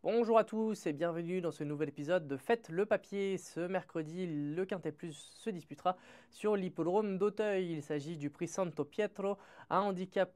Bonjour à tous et bienvenue dans ce nouvel épisode de Faites le papier. Ce mercredi, le Quintet Plus se disputera sur l'hippodrome d'Auteuil. Il s'agit du prix Santo Pietro, un handicap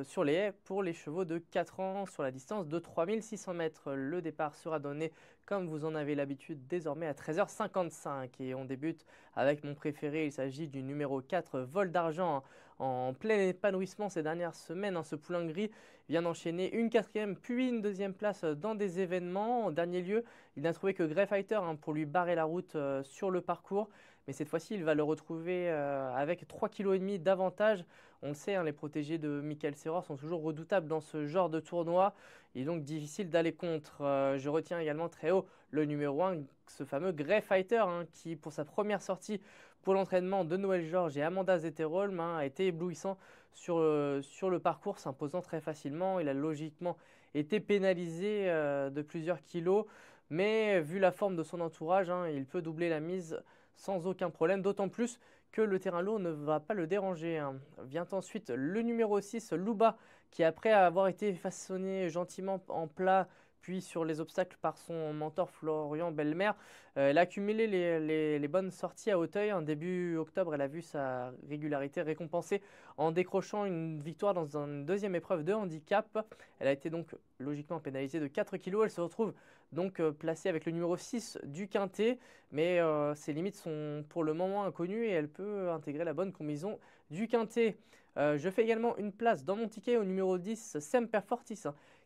sur les haies pour les chevaux de 4 ans sur la distance de 3600 mètres. Le départ sera donné, comme vous en avez l'habitude, désormais à 13h55. Et on débute avec mon préféré, il s'agit du numéro 4, Vol d'Argent, en plein épanouissement ces dernières semaines. Ce poulain gris vient d'enchaîner une quatrième puis une deuxième place dans des événements. En dernier lieu, il n'a trouvé que Grey Fighter pour lui barrer la route sur le parcours. Mais cette fois-ci, il va le retrouver avec 3,5 kg d'avantage. On le sait, les protégés de Michael Serror sont toujours redoutables dans ce genre de tournoi. Il est donc difficile d'aller contre. Je retiens également très haut le numéro 1, ce fameux Grey Fighter, qui pour sa première sortie pour l'entraînement de Noël Georges et Amanda Zetterholm a été éblouissant sur le parcours, s'imposant très facilement. Il a logiquement été pénalisé de plusieurs kilos, mais vu la forme de son entourage, il peut doubler la mise sans aucun problème, d'autant plus que le terrain lourd ne va pas le déranger. Vient ensuite le numéro 6, Louba, qui après avoir été façonné gentiment en plat, puis sur les obstacles par son mentor Florian Belmer, elle a accumulé les bonnes sorties à Auteuil. En début octobre, elle a vu sa régularité récompensée en décrochant une victoire dans une deuxième épreuve de handicap. Elle a été donc logiquement pénalisée de 4 kg. Elle se retrouve donc placée avec le numéro 6 du Quintet, mais ses limites sont pour le moment inconnues et elle peut intégrer la bonne combinaison du Quintet. Je fais également une place dans mon ticket au numéro 10, Semper Fortis,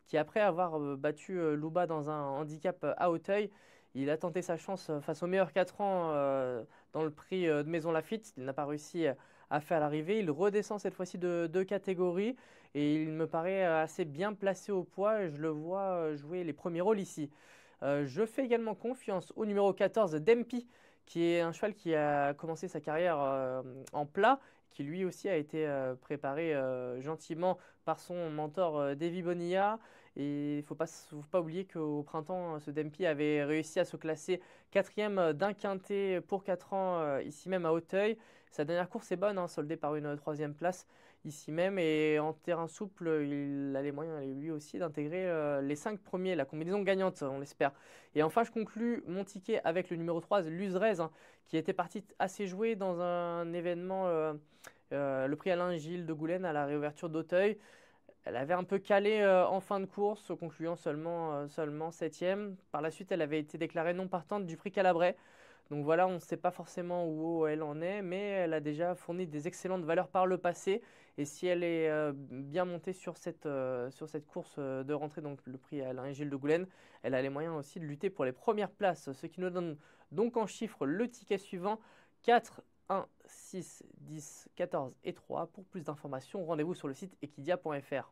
qui après avoir battu Louba dans un handicap à Auteuil, il a tenté sa chance face au meilleur 4 ans dans le prix de Maison Lafitte. Il n'a pas réussi à faire l'arrivée. Il redescend cette fois-ci de 2 catégories et il me paraît assez bien placé au poids. Je le vois jouer les premiers rôles ici. Je fais également confiance au numéro 14, Dempy, qui est un cheval qui a commencé sa carrière en plat, qui lui aussi a été préparé gentiment par son mentor Davy Bonilla. Et il ne faut pas oublier qu'au printemps, ce Dempy avait réussi à se classer quatrième d'un quintet pour 4 ans, ici même à Auteuil. Sa dernière course est bonne, soldée par une troisième place ici même. Et en terrain souple, il a les moyens lui aussi d'intégrer les 5 premiers, la combinaison gagnante, on l'espère. Et enfin, je conclus mon ticket avec le numéro 3, Luzrez, qui était parti assez joué dans un événement, le prix Alain Gilles de Goulen à la réouverture d'Auteuil. Elle avait un peu calé en fin de course, concluant seulement 7e. Par la suite, elle avait été déclarée non partante du prix Calabrais. Donc voilà, on ne sait pas forcément où elle en est, mais elle a déjà fourni des excellentes valeurs par le passé. Et si elle est bien montée sur cette course de rentrée, donc le prix Alain et Gilles de Goulen, elle a les moyens aussi de lutter pour les premières places. Ce qui nous donne donc en chiffres le ticket suivant, 4, 1, 6, 10, 14 et 3. Pour plus d'informations, rendez-vous sur le site equidia.fr.